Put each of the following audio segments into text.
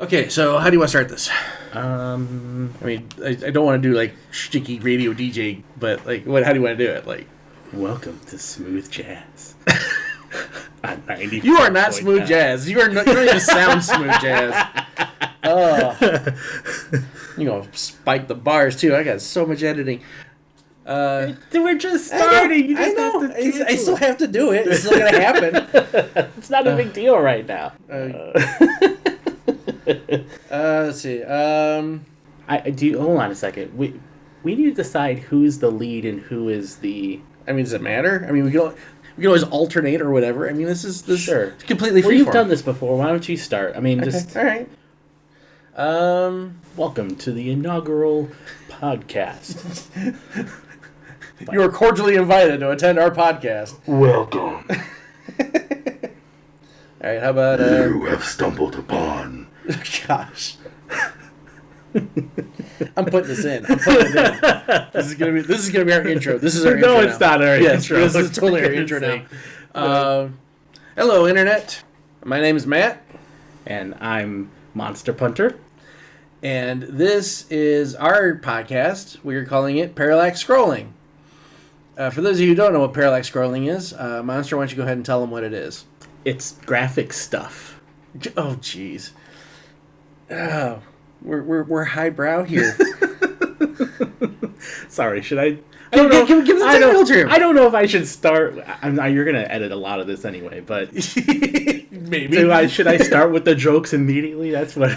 Okay, so how do you want to start this? I mean, I don't want to do like sticky radio DJ, but like, how do you want to do it? Like, welcome to Smooth Jazz. On 90. You are not smooth jazz. You don't even sound smooth jazz. You know, spike the bars too. I got so much editing. We're just starting. I know. I still have to do it. It's still gonna happen. It's not a big deal right now. Let's see. Hold on a second. We need to decide who's the lead and who is the. I mean, does it matter? I mean, we can always alternate or whatever. I mean, this is sure. Completely free. Well, you've done this before. Why don't you start? I mean, just all right. Welcome to the inaugural podcast. You are cordially invited to attend our podcast. Welcome. All right, how about you have stumbled upon. Gosh. I'm putting this in. This is gonna be our intro. This is our intro. No, it's not our intro. This is totally our intro now. Hello, Internet. My name is Matt. And I'm Monster Punter. And this is our podcast. We're calling it Parallax Scrolling. For those of you who don't know what parallax scrolling is, Monster, why don't you go ahead and tell them what it is? It's graphic stuff. Oh, jeez. Oh, we're highbrow here. Sorry, should I? Give the technical term. I don't know if I should start. You're gonna edit a lot of this anyway, but maybe. Should I start with the jokes immediately? That's what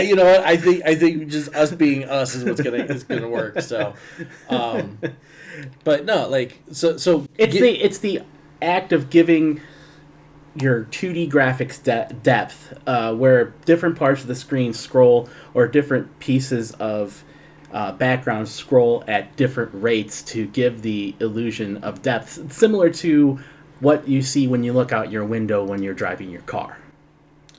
you know what I think just us being us is what's gonna work. So, but no, like so it's the act of giving your 2D graphics depth, where different parts of the screen scroll or different pieces of background scroll at different rates to give the illusion of depth, similar to what you see when you look out your window when you're driving your car.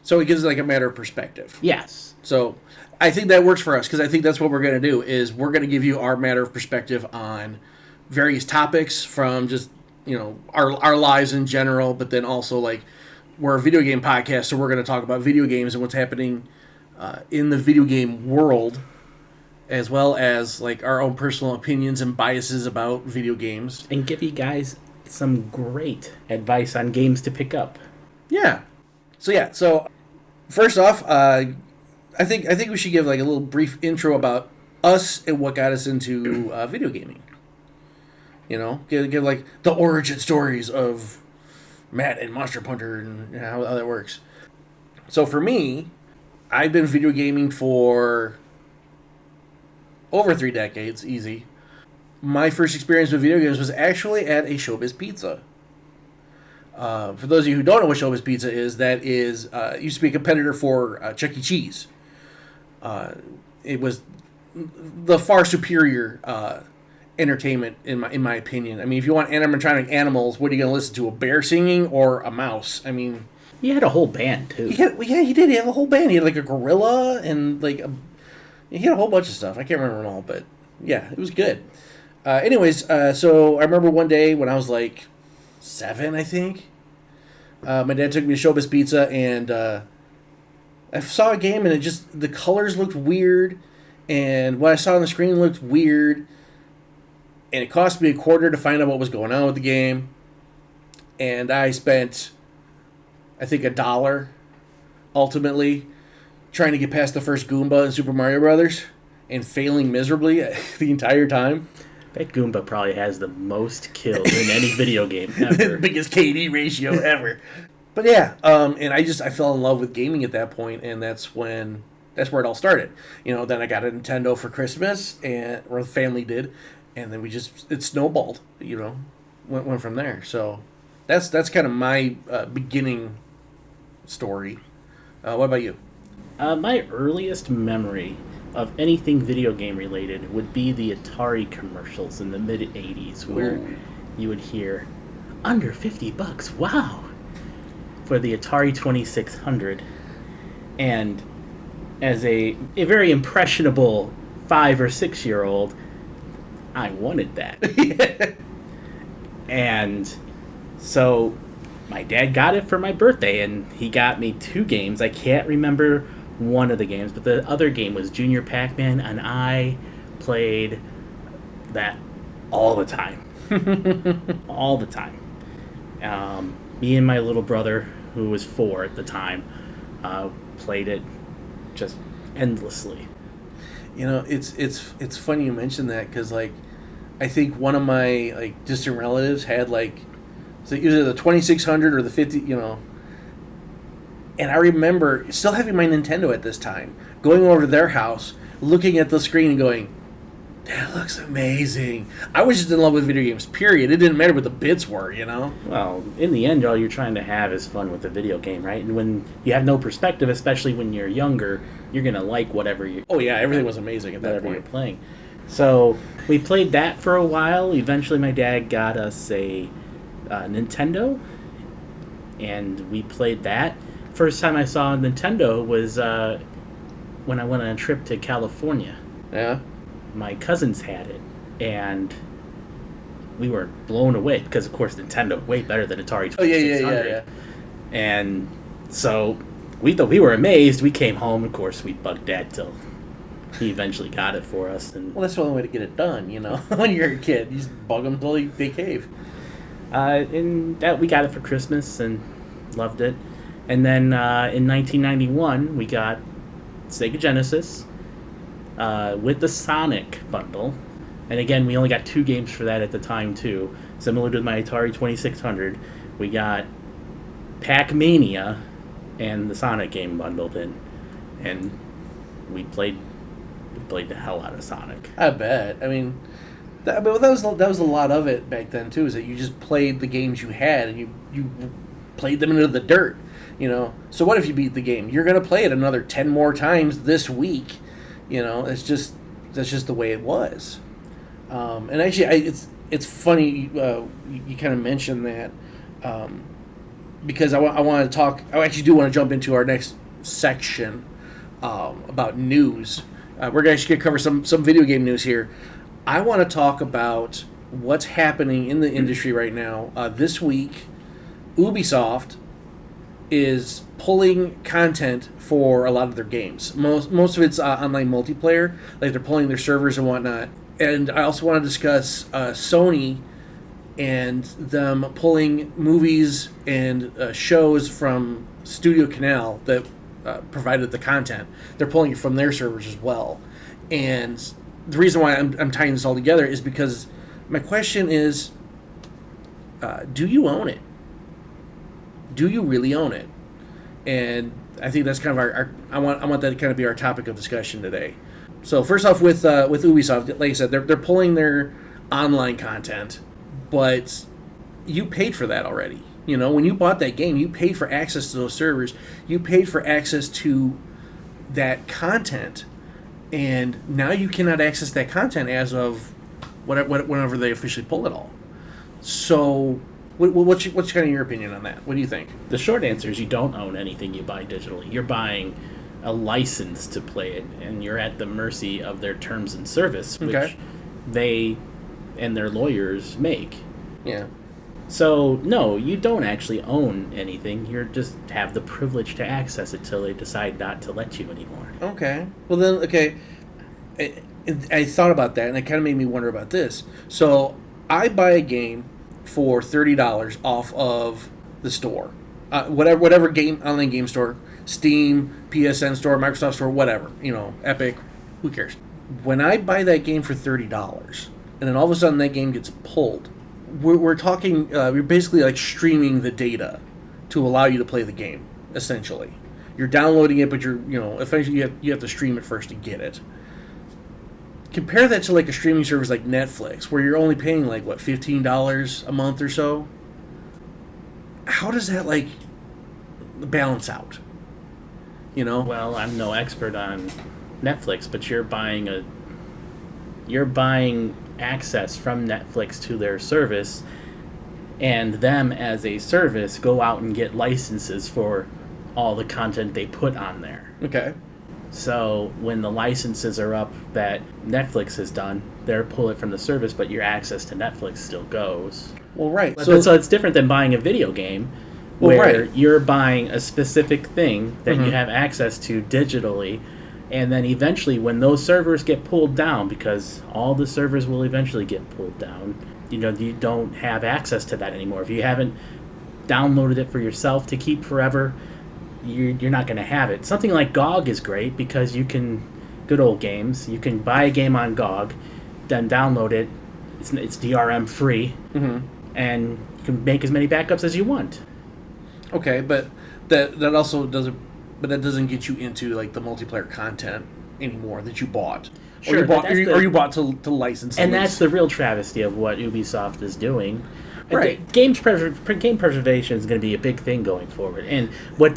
So it gives like a matter of perspective. Yes. So I think that works for us because I think that's what we're going to do is we're going to give you our matter of perspective on various topics from just, you know, our lives in general, but then also like we're a video game podcast, so we're going to talk about video games and what's happening in the video game world, as well as like our own personal opinions and biases about video games, and give you guys some great advice on games to pick up. Yeah. So first off, I think we should give like a little brief intro about us and what got us into video gaming. You know, give like the origin stories of Matt and Monster Punter and how that works. So for me, I've been video gaming for over 3 decades, easy. My first experience with video games was actually at a Showbiz Pizza. For those of you who don't know what Showbiz Pizza is, that is used to be a competitor for Chuck E. Cheese. It was the far superior entertainment in my opinion. I mean, if you want animatronic animals, what are you going to listen to? A bear singing or a mouse? I mean, he had a whole band too. He did. He had a whole band. He had like a gorilla and like he had a whole bunch of stuff. I can't remember them all, but yeah, it was good. Anyways, so I remember one day when I was like 7, I think. My dad took me to Showbiz Pizza, and I saw a game, and the colors looked weird, and what I saw on the screen looked weird, and it cost me $0.25 to find out what was going on with the game, and I spent, I think, $1 ultimately trying to get past the first Goomba in Super Mario Brothers and failing miserably the entire time. That Goomba probably has the most kills in any video game ever. Biggest KD ratio ever. But yeah, and I fell in love with gaming at that point, and that's where it all started. You know, then I got a Nintendo for Christmas, or the family did, and then it snowballed. You know, went from there. So that's kind of my beginning story. What about you? My earliest memory of anything video game related would be the Atari commercials in the mid 80s where you would hear under $50, wow, for the Atari 2600. And as a very impressionable 5 or 6 year old, I wanted that. And so my dad got it for my birthday, and he got me 2 games. I can't remember one of the games, but the other game was Junior Pac-Man, and I played that all the time. All the time. Me and my little brother, who was 4 at the time, played it just endlessly. You know, it's funny you mention that, because like I think one of my like distant relatives had like, so either the 2600 or the 50, you know. And I remember still having my Nintendo at this time, going over to their house, looking at the screen and going, that looks amazing. I was just in love with video games, period. It didn't matter what the bits were, you know? Well, in the end, all you're trying to have is fun with the video game, right? And when you have no perspective, especially when you're younger, you're going to like whatever you... Oh, yeah, everything was amazing at that whatever point. you're playing. So we played that for a while. Eventually, my dad got us a Nintendo, and we played that. First time I saw a Nintendo was when I went on a trip to California. Yeah? My cousins had it, and we were blown away because, of course, Nintendo way better than Atari 2600. Oh, yeah. And so we thought we were amazed. We came home, of course, we bugged Dad till he eventually got it for us. And Well, that's the only way to get it done, you know? When you're a kid, you just bug them till they cave. and that we got it for Christmas and loved it. And then in 1991, we got Sega Genesis with the Sonic bundle. And again, we only got 2 games for that at the time, too. Similar to my Atari 2600, we got Pac-Mania and the Sonic game bundled in. And we played the hell out of Sonic. I bet. I mean, that was a lot of it back then, too, is that you just played the games you had, and you played them into the dirt. You know, so what if you beat the game? You're going to play it another 10 more times this week. You know, that's just the way it was. And actually, it's funny you kind of mentioned that because I want to talk. I actually do want to jump into our next section about news. We're actually going to cover some video game news here. I want to talk about what's happening in the industry right now. This week, Ubisoft is pulling content for a lot of their games. Most of it's online multiplayer, like they're pulling their servers and whatnot. And I also want to discuss Sony and them pulling movies and shows from Studio Canal that provided the content. They're pulling it from their servers as well. And the reason why I'm tying this all together is because my question is, do you own it? Do you really own it? And I think that's kind of our I want that to kind of be our topic of discussion today. So first off, with Ubisoft, like I said, they're pulling their online content, but you paid for that already. You know, when you bought that game, you paid for access to those servers. You paid for access to that content, and now you cannot access that content as of whenever they officially pull it all. So what's kind of your opinion on that? What do you think? The short answer is you don't own anything you buy digitally. You're buying a license to play it, and you're at the mercy of their terms and service, which they and their lawyers make. Yeah. So, no, you don't actually own anything. You just have the privilege to access it till they decide not to let you anymore. Okay. Well, then, okay. I thought about that, and it kind of made me wonder about this. So, I buy a game for $30 off of the store. Whatever online game store, Steam, PSN store, Microsoft store, whatever. You know, Epic, who cares? When I buy that game for $30, and then all of a sudden that game gets pulled, we're talking, we're basically like streaming the data to allow you to play the game, essentially. You're downloading it, but eventually you have to stream it first to get it. Compare that to like a streaming service like Netflix, where you're only paying like, what, $15 a month or so? How does that like balance out? You know? Well, I'm no expert on Netflix, but you're buying access from Netflix to their service, and them as a service go out and get licenses for all the content they put on there. Okay. So when the licenses are up that Netflix has done, they're pull it from the service, but your access to Netflix still goes. Well, right. So it's different than buying a video game, where right. you're buying a specific thing that Mm-hmm. you have access to digitally, and then eventually when those servers get pulled down, because all the servers will eventually get pulled down, you don't have access to that anymore. If you haven't downloaded it for yourself to keep forever, you're not going to have it. Something like GOG is great because you can, good old games, you can buy a game on GOG, then download it. It's DRM free, Mm-hmm. and you can make as many backups as you want. Okay, but that also doesn't. But that doesn't get you into like the multiplayer content anymore that you bought, Sure, or you bought, that's or you bought to license. And that's the real travesty of what Ubisoft is doing. Right. Game preservation is going to be a big thing going forward. And what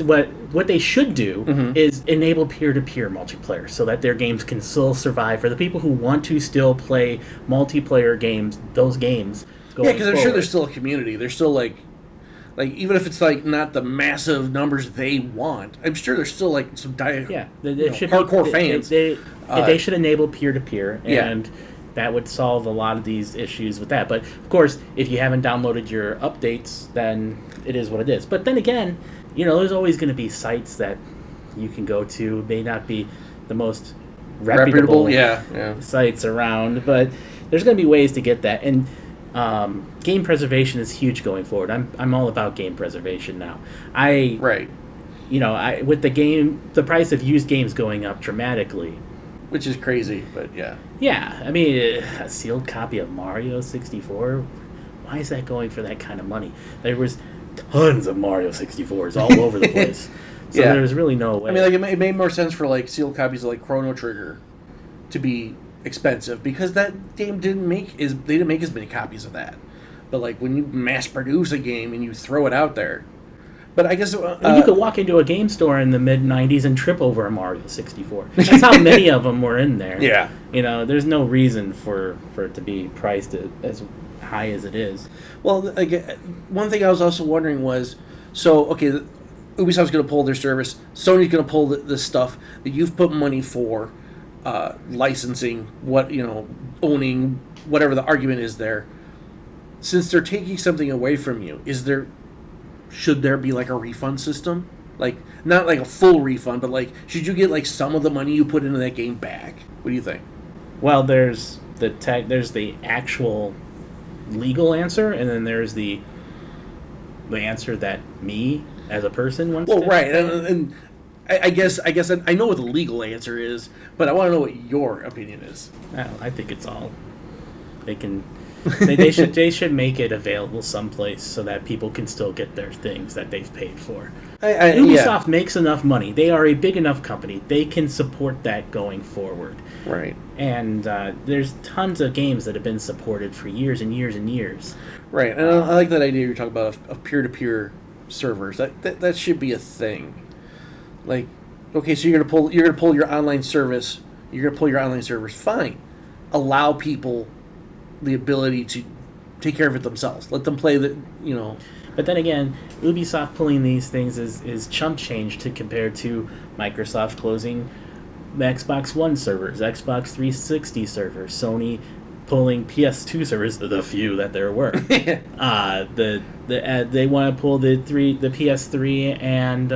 they should do Mm-hmm. is enable peer-to-peer multiplayer so that their games can still survive for the people who want to still play multiplayer games, those games going Yeah, because I'm sure forward. there's still a community. There's still like even if it's like not the massive numbers they want, I'm sure there's still like some hardcore fans. They should enable peer-to-peer, Yeah. and that would solve a lot of these issues with that. But of course, if you haven't downloaded your updates, then it is what it is. But then again, there's always going to be sites that you can go to. May not be the most reputable Yeah. sites around, but there's going to be ways to get that. And game preservation is huge going forward. I'm all about game preservation now. Right. With the price of used games going up dramatically. Which is crazy, but yeah. Yeah, I mean, a sealed copy of Mario 64. Why is that going for that kind of money? There was tons of Mario 64s all over the place, so Yeah. there's really no way. I mean, like it made more sense for like sealed copies of like Chrono Trigger to be expensive because that game they didn't make as many copies of that. But like when you mass produce a game and you throw it out there, but I guess you could walk into a game store in the mid '90s and trip over a Mario 64. That's how many of them were in there. Yeah. There's no reason for it to be priced as high as it is. Well, like, one thing I was also wondering was, so okay, Ubisoft's going to pull their service, Sony's going to pull the stuff that you've put money for, licensing, owning, whatever the argument is there. Since they're taking something away from you, should there be like a refund system? Like, not like a full refund, but like, should you get like some of the money you put into that game back? What do you think? Well, there's the actual legal answer, and then there's the answer that me as a person wants. Well, to right, say. and I guess I know what the legal answer is, but I want to know what your opinion is. I think it's all they can. They should make it available someplace so that people can still get their things that they've paid for. Ubisoft makes enough money. They are a big enough company. They can support that going forward. Right. And there's tons of games that have been supported for years and years and years. Right, and I like that idea you're talking about of peer-to-peer servers. That should be a thing. Like, okay, so you're gonna pull your online service. You're gonna pull your online servers. Fine, allow people the ability to take care of it themselves. Let them play But then again, Ubisoft pulling these things is chump change compared to Microsoft closing the Xbox One servers, Xbox 360 servers, Sony pulling PS2 servers, the few that there were. They want to pull the PS3 and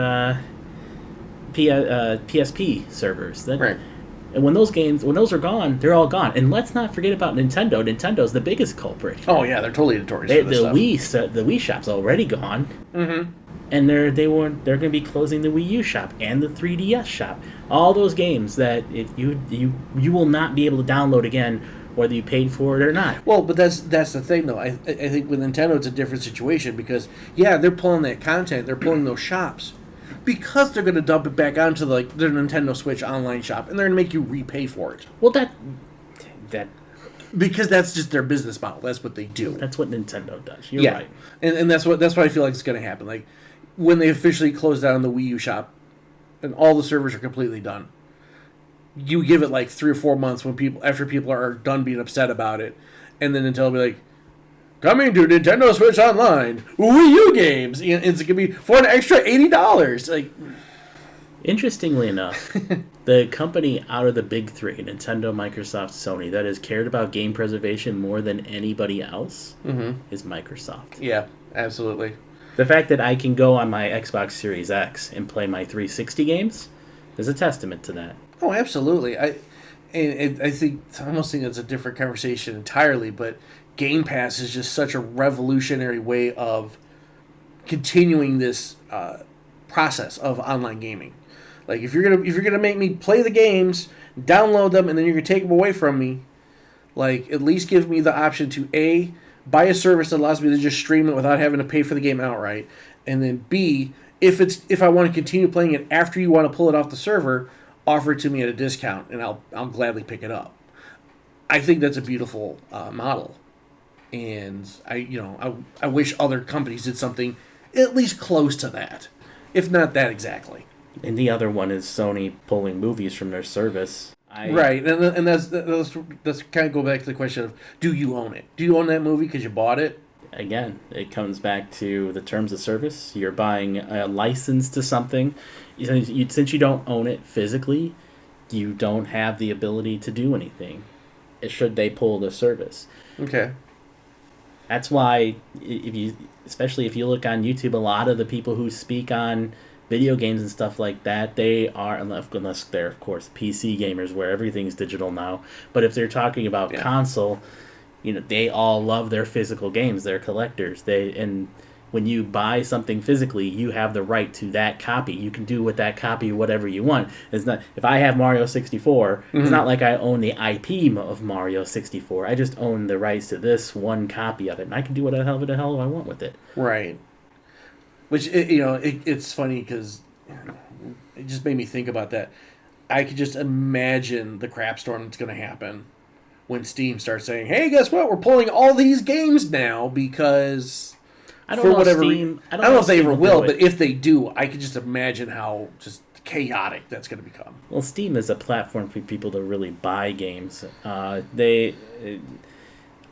PSP servers. Right. And when those are gone, they're all gone. And let's not forget about Nintendo. Nintendo's the biggest culprit. Oh yeah, they're totally notorious for this stuff. The Wii shop's already gone. Mm-hmm. And they're going to be closing the Wii U shop and the 3DS shop. All those games that if you will not be able to download again, whether you paid for it or not. Well, but that's the thing though. I think with Nintendo it's a different situation because they're pulling that content, they're pulling those shops. Because they're going to dump it back onto their Nintendo Switch online shop, and they're going to make you repay for it. Well, that because that's just their business model. That's what they do. That's what Nintendo does. You're right. And that's what I feel like is going to happen. Like when they officially close down the Wii U shop, and all the servers are completely done. You give it like 3 or 4 months after people are done being upset about it, and then Nintendo will be like, coming to Nintendo Switch Online, Wii U games. And it's going to be for an extra $80. Like, interestingly enough, the company out of the big three, Nintendo, Microsoft, Sony, that has cared about game preservation more than anybody else is Microsoft. Yeah, absolutely. The fact that I can go on my Xbox Series X and play my 360 games is a testament to that. Oh, absolutely. I think I almost think it's a different conversation entirely, but Game Pass is just such a revolutionary way of continuing this process of online gaming. Like if you're gonna make me play the games, download them, and then you're gonna take them away from me, like at least give me the option to A, buy a service that allows me to just stream it without having to pay for the game outright, and then B, if I want to continue playing it after you want to pull it off the server, offer it to me at a discount, and I'll gladly pick it up. I think that's a beautiful model, and I wish other companies did something at least close to that, if not that exactly. And the other one is Sony pulling movies from their service. Right, and that's kind of go back to the question of, do you own it? Do you own that movie because you bought it? Again, it comes back to the terms of service. You're buying a license to something. Since you don't own it physically, you don't have the ability to do anything, should they pull the service. Okay. That's why, especially if you look on YouTube, a lot of the people who speak on video games and stuff like that, they are, unless they're, of course, PC gamers where everything's digital now, but if they're talking about console, they all love their physical games. They're collectors. And when you buy something physically, you have the right to that copy. You can do with that copy whatever you want. It's not, if I have Mario 64, it's not like I own the IP of Mario 64. I just own the rights to this one copy of it, and I can do whatever the hell I want with it. Right. Which, it's funny because it just made me think about that. I could just imagine the crap storm that's going to happen when Steam starts saying, hey, guess what? We're pulling all these games now because I don't know if they ever will, but if they do, I could just imagine how just chaotic that's going to become. Well, Steam is a platform for people to really buy games.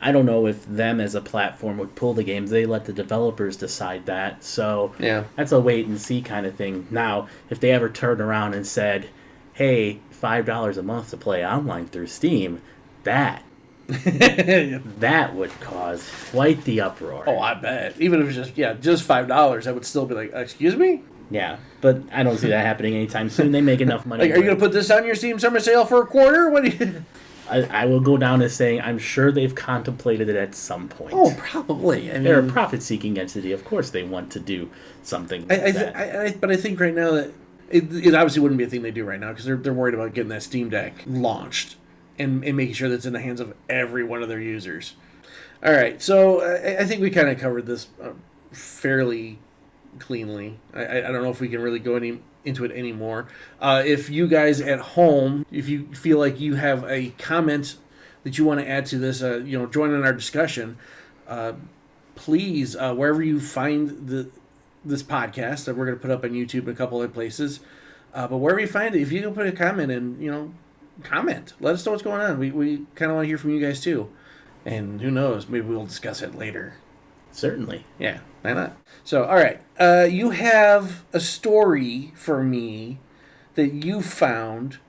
I don't know if them as a platform would pull the games. They let the developers decide that. So that's a wait and see kind of thing. Now, if they ever turned around and said, hey, $5 a month to play online through Steam, that would cause quite the uproar. Oh, I bet. Even if it's just $5, I would still be like, excuse me? Yeah, but I don't see that happening anytime soon. They make enough money. Like, are you going to put this on your Steam summer sale for a quarter? What do you... I will go down as saying I'm sure they've contemplated it at some point. Oh, probably. I mean, they're a profit-seeking entity. Of course they want to do something like that. But I think right now that it obviously wouldn't be a thing they do right now because they're worried about getting that Steam Deck launched and making sure that it's in the hands of every one of their users. All right, so I think we kind of covered this fairly cleanly. I don't know if we can really go into it anymore. If you guys at home, if you feel like you have a comment that you want to add to this, join in our discussion, please, wherever you find this podcast that we're going to put up on YouTube and a couple other places, but wherever you find it, if you can put a comment in, comment. Let us know what's going on. We kind of want to hear from you guys too. And who knows, maybe we'll discuss it later. Certainly. Yeah, why not? So, all right. You have a story for me that you found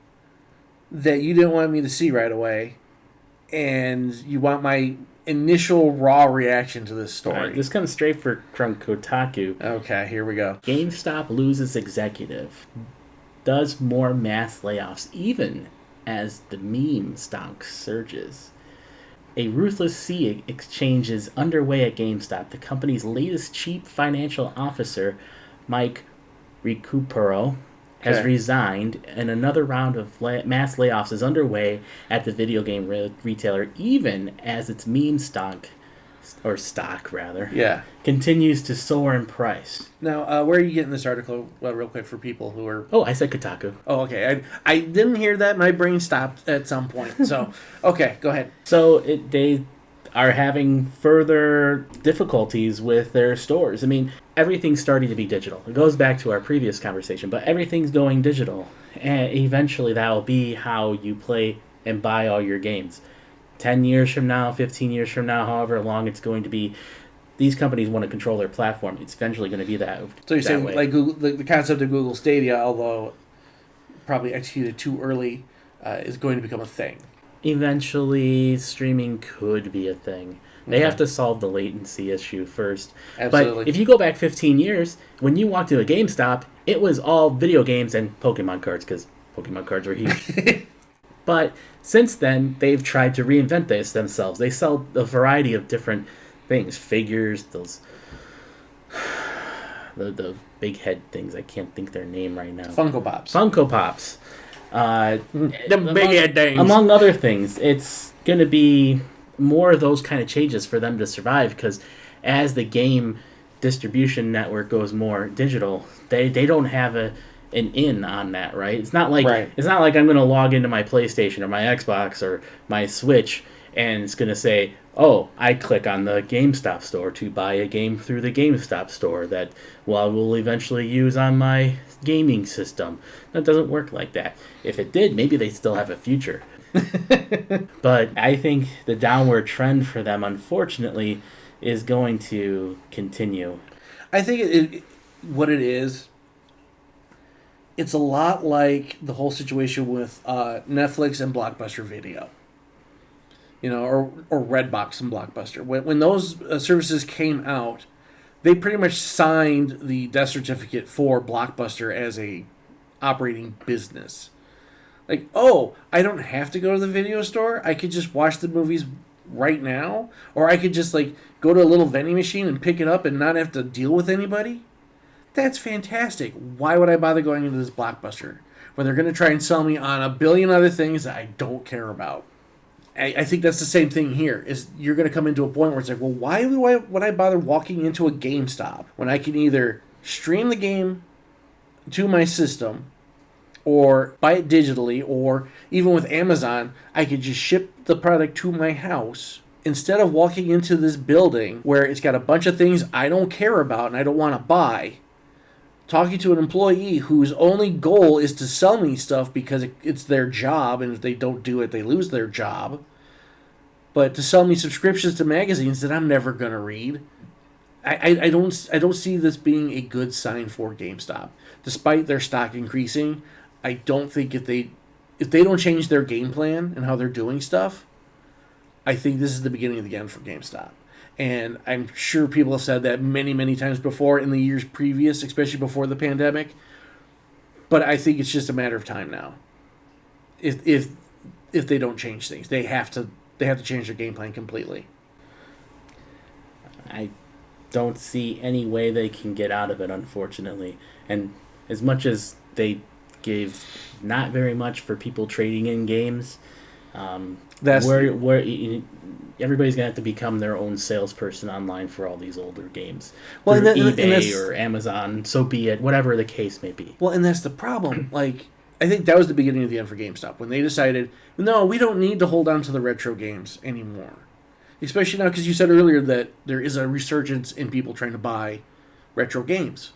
that you didn't want me to see right away, and you want my initial raw reaction to this story. All right, this comes straight from Kotaku. Okay, here we go. GameStop loses executive. Does more mass layoffs even as the meme stock surges. A ruthless sea exchange is underway at GameStop. The company's latest chief financial officer, Mike Recupero, has resigned, and another round of mass layoffs is underway at the video game retailer, even as its meme stock continues to soar in price. Now, where are you getting this article? Well, real quick for people who are... Oh, I said Kotaku. Oh, okay. I didn't hear that. My brain stopped at some point. So, okay, go ahead. So they are having further difficulties with their stores. I mean, everything's starting to be digital. It goes back to our previous conversation, but everything's going digital. And eventually that will be how you play and buy all your games. 10 years from now, 15 years from now, however long it's going to be, these companies want to control their platform. It's eventually going to be that. So you're saying way. Like Google, the concept of Google Stadia, although probably executed too early, is going to become a thing. eventually streaming could be a thing. They have to solve the latency issue first. Absolutely. But if you go back 15 years, when you walked to a GameStop, it was all video games and Pokemon cards, because Pokemon cards were huge. But since then, they've tried to reinvent this themselves. They sell a variety of different things. Figures, those... the big head things. I can't think their name right now. Funko Pops. Funko Pops. The big head things. Among other things, it's going to be more of those kind of changes for them to survive, because as the game distribution network goes more digital, they don't have an in on that, right? It's not like It's not like I'm going to log into my PlayStation or my Xbox or my Switch and it's going to say, oh, I click on the GameStop store to buy a game through the GameStop store that I will eventually use on my gaming system. That doesn't work like that. If it did, maybe they still have a future. But I think the downward trend for them, unfortunately, is going to continue. I think what it is, it's a lot like the whole situation with Netflix and Blockbuster Video. Or Redbox and Blockbuster. When those services came out, they pretty much signed the death certificate for Blockbuster as a operating business. Like, oh, I don't have to go to the video store. I could just watch the movies right now. Or I could just, go to a little vending machine and pick it up and not have to deal with anybody. That's fantastic. Why would I bother going into this Blockbuster when they're going to try and sell me on a billion other things that I don't care about? I think that's the same thing here, is you're going to come into a point where it's like, well, why would I bother walking into a GameStop when I can either stream the game to my system or buy it digitally, or even with Amazon, I could just ship the product to my house instead of walking into this building where it's got a bunch of things I don't care about and I don't want to buy, talking to an employee whose only goal is to sell me stuff because it's their job, and if they don't do it, they lose their job. But to sell me subscriptions to magazines that I'm never going to read, I don't see this being a good sign for GameStop. Despite their stock increasing, I don't think if they don't change their game plan and how they're doing stuff, I think this is the beginning of the end for GameStop. And I'm sure people have said that many, many times before in the years previous, especially before the pandemic. But I think it's just a matter of time now. If they don't change things, they have to change their game plan completely. I don't see any way they can get out of it, unfortunately. And as much as they gave not very much for people trading in games, where everybody's gonna have to become their own salesperson online for all these older games. Well, eBay or Amazon, so be it. Whatever the case may be. Well, and that's the problem. I think that was the beginning of the end for GameStop when they decided, no, we don't need to hold on to the retro games anymore. Especially now, because you said earlier that there is a resurgence in people trying to buy retro games.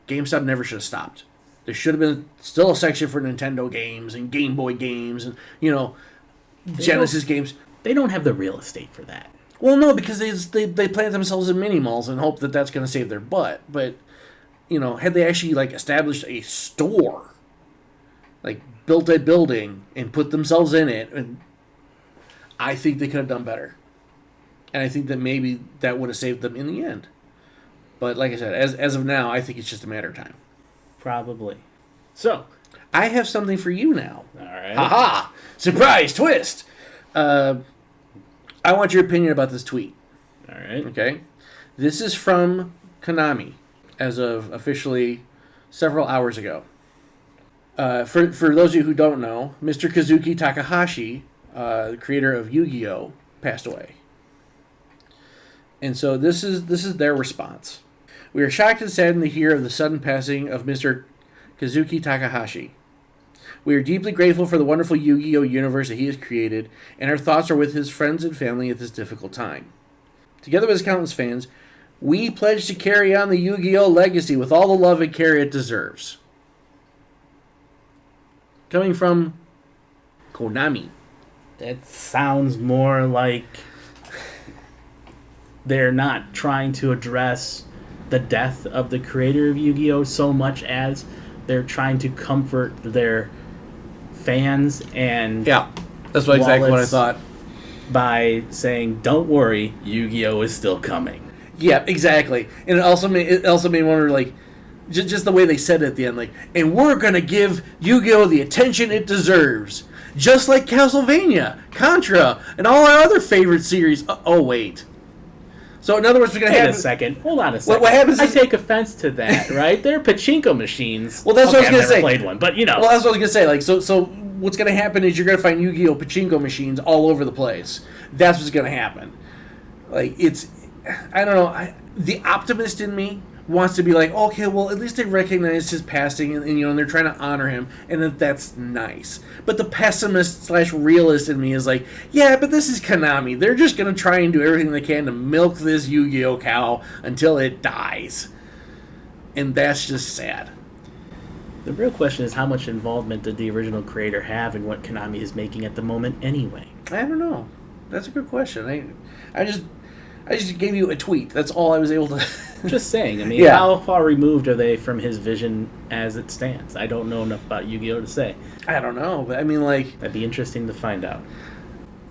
GameStop never should have stopped. There should have been still a section for Nintendo games and Game Boy games and, Genesis games. They don't have the real estate for that. Well, no, because they plant themselves in mini malls and hope that that's going to save their butt. But, had they actually, established a store, built a building and put themselves in it, and I think they could have done better. And I think that maybe that would have saved them in the end. But like I said, as of now, I think it's just a matter of time. Probably. So, I have something for you now. All right. Ha-ha! Surprise twist! I want your opinion about this tweet. All right. Okay? This is from Konami, as of officially several hours ago. For those of you who don't know, Mr. Kazuki Takahashi, the creator of Yu-Gi-Oh!, passed away. And so this is their response. We are shocked and saddened to hear of the sudden passing of Mr. Kazuki Takahashi. We are deeply grateful for the wonderful Yu-Gi-Oh! Universe that he has created, and our thoughts are with his friends and family at this difficult time. Together with his countless fans, we pledge to carry on the Yu-Gi-Oh! Legacy with all the love and care it deserves. Coming from Konami. That sounds more like they're not trying to address the death of the creator of Yu-Gi-Oh! So much as they're trying to comfort their fans and That's exactly what I thought. By saying, "Don't worry, Yu-Gi-Oh is still coming." Yeah, exactly. And it also made me wonder, like, just the way they said it at the end, like, and we're gonna give Yu-Gi-Oh the attention it deserves, just like Castlevania, Contra, and all our other favorite series. Oh wait. So in other words, we're gonna have a second. Hold on a second. What happens? I take offense to that, right? They're pachinko machines. Well, that's what I was gonna say. I've never played one, but you know. Well, that's what I was gonna say. Like, so what's gonna happen is you're gonna find Yu-Gi-Oh pachinko machines all over the place. That's what's gonna happen. Like, I don't know. The optimist in me wants to be like, okay, well, at least they recognize his passing, and they're trying to honor him, and that's nice. But the pessimist / realist in me is like, yeah, but this is Konami. They're just gonna try and do everything they can to milk this Yu-Gi-Oh cow until it dies, and that's just sad. The real question is, how much involvement did the original creator have in what Konami is making at the moment, anyway? I don't know. That's a good question. I just gave you a tweet. That's all I was able to. Just saying. I mean, How far removed are they from his vision as it stands? I don't know enough about Yu-Gi-Oh to say. I don't know, but I mean, like, that'd be interesting to find out.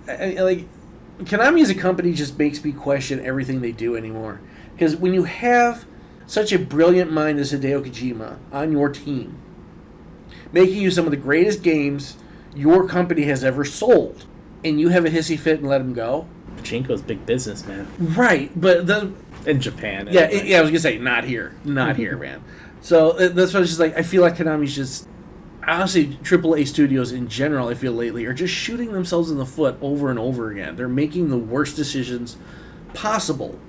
Like, Konami as a company just makes me question everything they do anymore. Because when you have such a brilliant mind as Hideo Kojima on your team, making you some of the greatest games your company has ever sold, and you have a hissy fit and let him go. Pachinko's big business, man. Right, but in Japan. Yeah, I was gonna say not here, man. So that's why it's just like, I feel like Konami's just, honestly, AAA studios in general, I feel lately, are just shooting themselves in the foot over and over again. They're making the worst decisions possible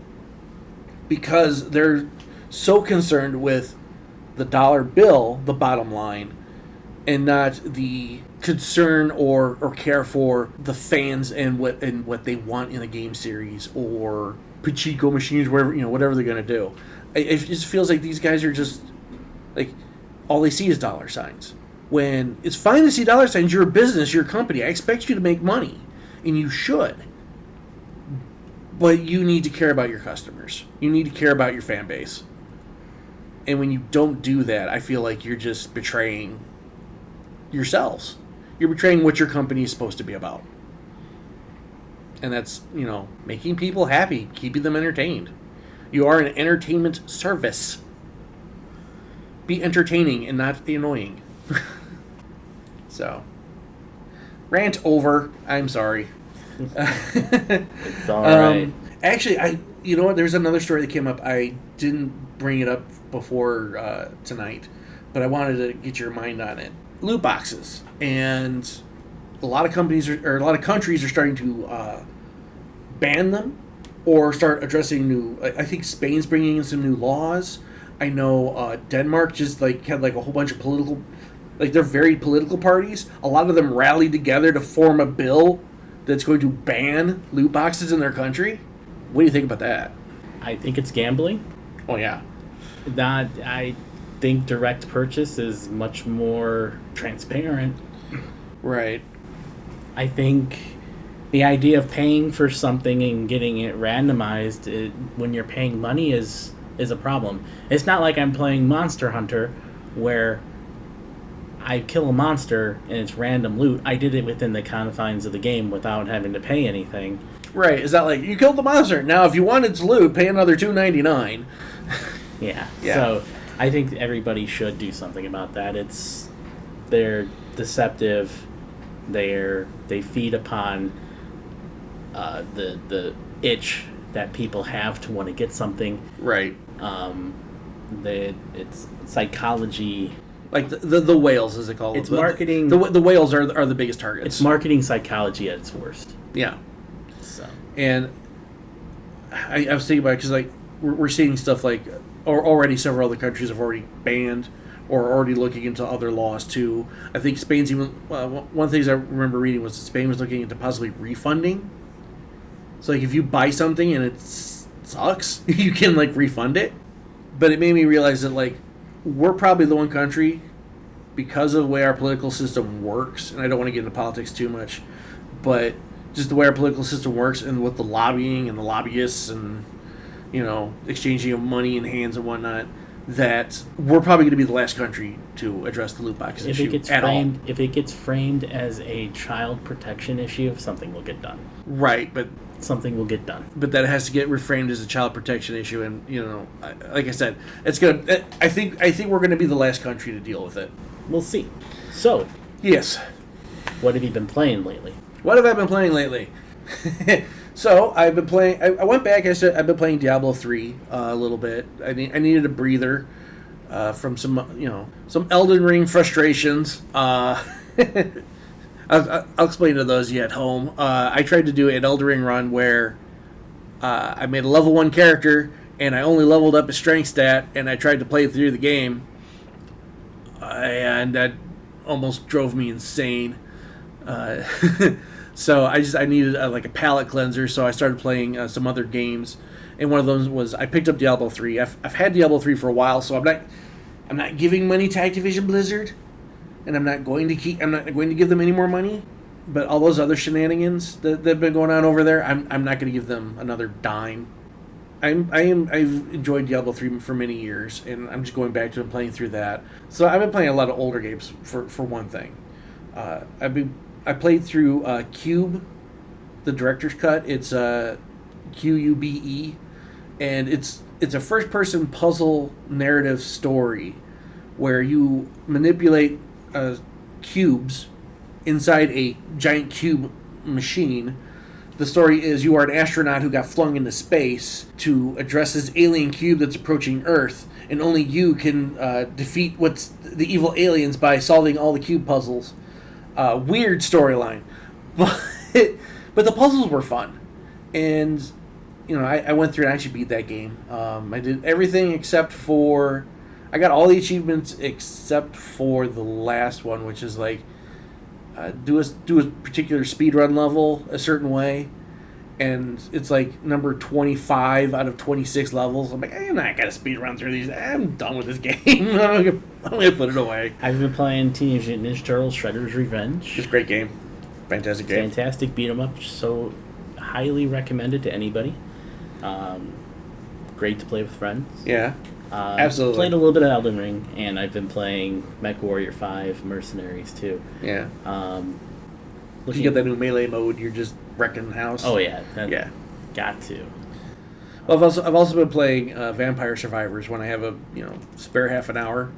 because they're so concerned with the dollar bill, the bottom line, and not the concern or care for the fans and what they want in a game series or pachinko machines, whatever they're gonna do. It just feels like these guys are just like, all they see is dollar signs. When it's fine to see dollar signs, you're a business, you're a company. I expect you to make money, and you should. But you need to care about your customers. You need to care about your fan base. And when you don't do that, I feel like you're just betraying yourselves. You're betraying what your company is supposed to be about. And that's, making people happy, keeping them entertained. You are an entertainment service. Be entertaining and not annoying. So, rant over. I'm sorry. It's all right. Actually, you know what? There's another story that came up. I didn't bring it up before tonight, but I wanted to get your mind on it. Loot boxes, and a lot of companies or a lot of countries are starting to ban them or start addressing new. I think Spain's bringing in some new laws. I know Denmark just had a whole bunch of political, they're very political parties. A lot of them rallied together to form a bill that's going to ban loot boxes in their country. What do you think about that? I think it's gambling. Oh yeah. I think direct purchase is much more transparent. Right. I think the idea of paying for something and getting it randomized when you're paying money is a problem. It's not like I'm playing Monster Hunter where I kill a monster and it's random loot. I did it within the confines of the game without having to pay anything. Right. Is that like, you killed the monster, now if you want its loot, pay another $2.99. Yeah. So I think everybody should do something about that. They're deceptive. They feed upon the itch that people have to want to get something. Right. It's psychology. Like the whales, as they call it. It's marketing. The whales are the biggest targets. It's marketing psychology at its worst. Yeah. So. And I was thinking about it because we're seeing stuff or already several other countries have already banned or are already looking into other laws too. I think Spain's even one of the things I remember reading was that Spain was looking into possibly refunding. So if you buy something and it sucks, you can refund it. But it made me realize that we're probably the one country, because of the way our political system works, and I don't want to get into politics too much, but just the way our political system works and with the lobbying and the lobbyists and exchanging of money in hands and whatnot, that we're probably going to be the last country to address the loot box issue at all. If it gets framed as a child protection issue, something will get done. Right, but something will get done. But that has to get reframed as a child protection issue, and like I said, it's gonna. I think we're going to be the last country to deal with it. We'll see. So, yes, what have you been playing lately? What have I been playing lately? So I've been playing. I went back. I said I've been playing Diablo 3 a little bit. I needed a breather from some Elden Ring frustrations. I'll explain to those of you at home. I tried to do an Elden Ring run where I made a level 1 character and I only leveled up his strength stat, and I tried to play through the game, and that almost drove me insane. So I needed like a palate cleanser, so I started playing some other games, and one of those was I picked up Diablo 3. I've had Diablo 3 for a while, so I'm not giving money to Activision Blizzard, and I'm not going to give them any more money. But all those other shenanigans that have been going on over there, I'm not going to give them another dime. I've enjoyed Diablo 3 for many years, and I'm just going back to playing through that. So I've been playing a lot of older games for one thing. I played through Cube, the director's cut. It's QUBE, and it's a first-person puzzle narrative story where you manipulate cubes inside a giant cube machine. The story is you are an astronaut who got flung into space to address this alien cube that's approaching Earth, and only you can defeat the evil aliens by solving all the cube puzzles. Weird storyline, but the puzzles were fun, and I went through and actually beat that game. I did everything except for I got all the achievements except for the last one, which is like do a particular speedrun level a certain way, and it's like number 25 out of 26 levels. I'm like, I'm not gonna speedrun through these. I'm done with this game. I'm gonna put it away. I've been playing Teenage Mutant Ninja Turtles: Shredder's Revenge. It's a great game. Fantastic game. Fantastic beat 'em up. So highly recommended to anybody. Great to play with friends. Yeah. Absolutely. Played a little bit of Elden Ring, and I've been playing Mech-Warrior 5 Mercenaries too. Yeah. You get that new melee mode, you're just wrecking the house. Oh yeah. Yeah. Got to. Well, I've also been playing Vampire Survivors when I have a spare half an hour.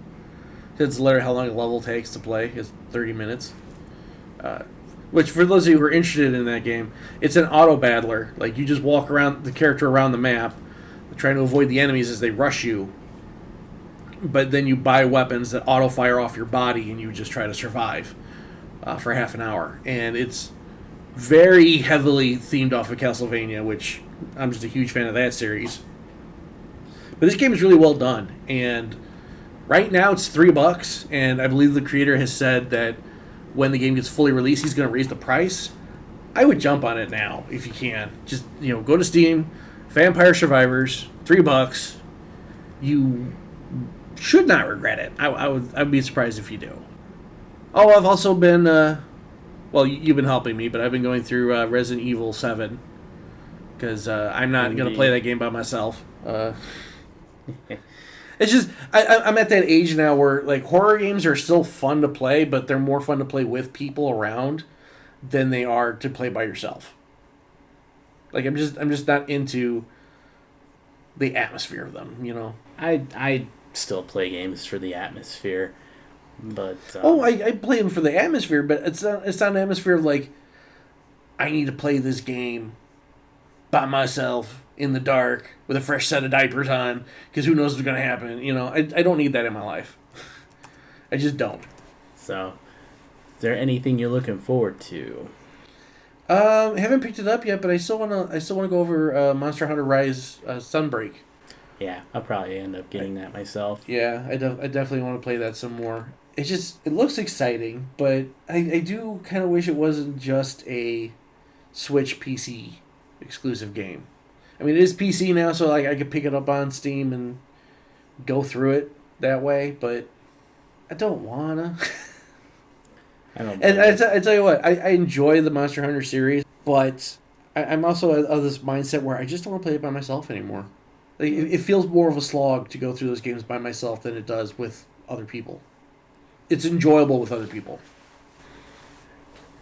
It's literally how long a level takes to play is 30 minutes. Which, for those of you who are interested in that game, it's an auto battler. Like, you just walk around the character around the map, trying to avoid the enemies as they rush you. But then you buy weapons that auto fire off your body, and you just try to survive for half an hour. And it's very heavily themed off of Castlevania, which I'm just a huge fan of that series. But this game is really well done, and right now it's $3, and I believe the creator has said that when the game gets fully released, he's going to raise the price. I would jump on it now if you can. Just go to Steam, Vampire Survivors, $3. You should not regret it. I'd be surprised if you do. Oh, I've also been you've been helping me, but I've been going through Resident Evil 7 because I'm not going to play that game by myself. It's just I'm at that age now where like horror games are still fun to play, but they're more fun to play with people around than they are to play by yourself. Like I'm just not into the atmosphere of them, I still play games for the atmosphere, but I play them for the atmosphere, but it's not an atmosphere of like I need to play this game by myself in the dark with a fresh set of diapers on because who knows what's going to happen. I don't need that in my life. I just don't. So, is there anything you're looking forward to? I haven't picked it up yet, but I still want to go over Monster Hunter Rise Sunbreak. Yeah, I'll probably end up getting that myself. Yeah, I definitely want to play that some more. It looks exciting, but I do kind of wish it wasn't just a Switch PC exclusive game. I mean, it is PC now, so like I could pick it up on Steam and go through it that way, but I don't wanna. And I tell you what, I enjoy the Monster Hunter series, but I'm also of this mindset where I just don't want to play it by myself anymore. Like, it feels more of a slog to go through those games by myself than it does with other people. It's enjoyable with other people.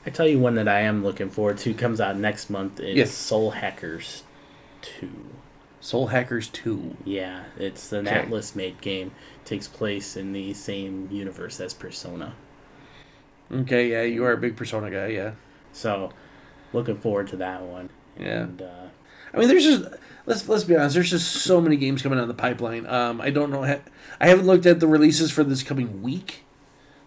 I tell you one that I am looking forward to comes out next month is Yes. Soul Hackers 2. Soul Hackers 2. Yeah, it's an Okay. Atlas-made game. Takes place in the same universe as Persona. Okay, yeah, you are a big Persona guy, yeah. So, looking forward to that one. Yeah. And, I mean, there's just let's be honest. There's just so many games coming down the pipeline. I don't know. I haven't looked at the releases for this coming week,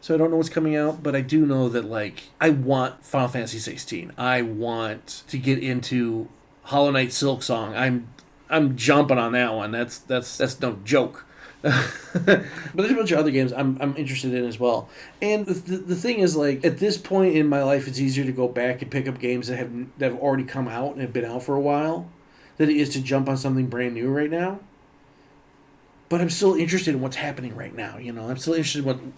so I don't know what's coming out. But I do know that I want Final Fantasy 16. I want to get into Hollow Knight Silk Song. I'm jumping on that one. That's no joke. But there's a bunch of other games I'm interested in as well. And the thing is, at this point in my life, it's easier to go back and pick up games that have already come out and have been out for a while than it is to jump on something brand new right now. But I'm still interested in what's happening right now. I'm still interested in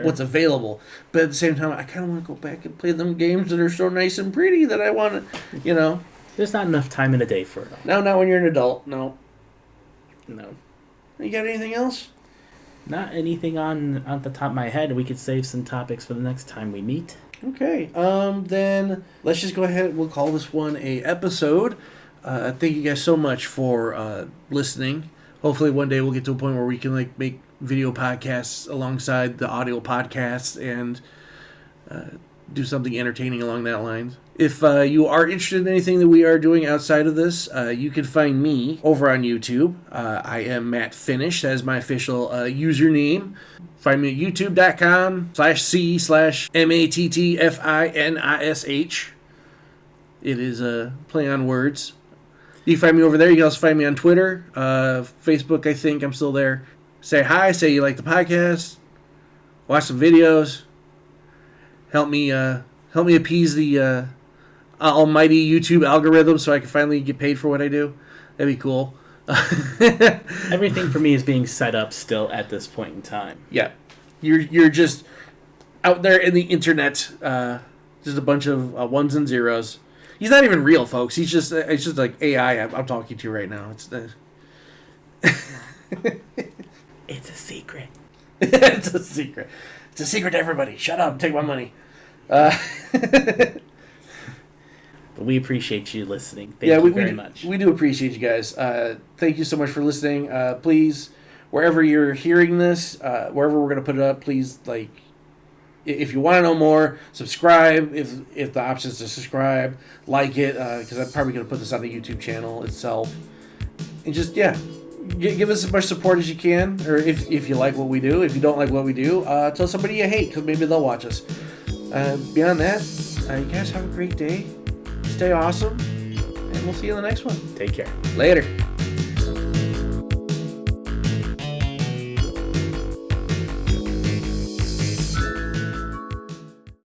what's available. But at the same time, I kind of want to go back and play them games that are so nice and pretty that I want to, There's not enough time in a day for it all. No, not when you're an adult. No. No. You got anything else? Not anything on the top of my head. We could save some topics for the next time we meet. Okay. Then let's just go ahead. We'll call this one a episode. Thank you guys so much for listening. Hopefully one day we'll get to a point where we can make video podcasts alongside the audio podcasts and do something entertaining along that line. If you are interested in anything that we are doing outside of this, you can find me over on YouTube. I am Matt Finish. That is my official username. Find me at youtube.com/c/MATTFINISH. It is a play on words. You can find me over there. You can also find me on Twitter, Facebook, I think. I'm still there. Say hi. Say you like the podcast. Watch some videos. Help me appease the almighty YouTube algorithm so I can finally get paid for what I do. That'd be cool. Everything for me is being set up still at this point in time. Yeah. You're just out there in the internet. Just a bunch of ones and zeros. He's not even real, folks. It's just like AI I'm talking to right now. It's It's a secret. It's a secret. It's a secret to everybody. Shut up. Take my money. But we appreciate you listening. Thank you very much. We do appreciate you guys. Thank you so much for listening. Please, wherever you're hearing this, wherever we're going to put it up, please, if you want to know more, subscribe. If the option is to subscribe, like it, because I'm probably going to put this on the YouTube channel itself. And just, give us as much support as you can, or if you like what we do. If you don't like what we do, tell somebody you hate, because maybe they'll watch us. Beyond that, you guys have a great day. Stay awesome, and we'll see you in the next one. Take care. Later.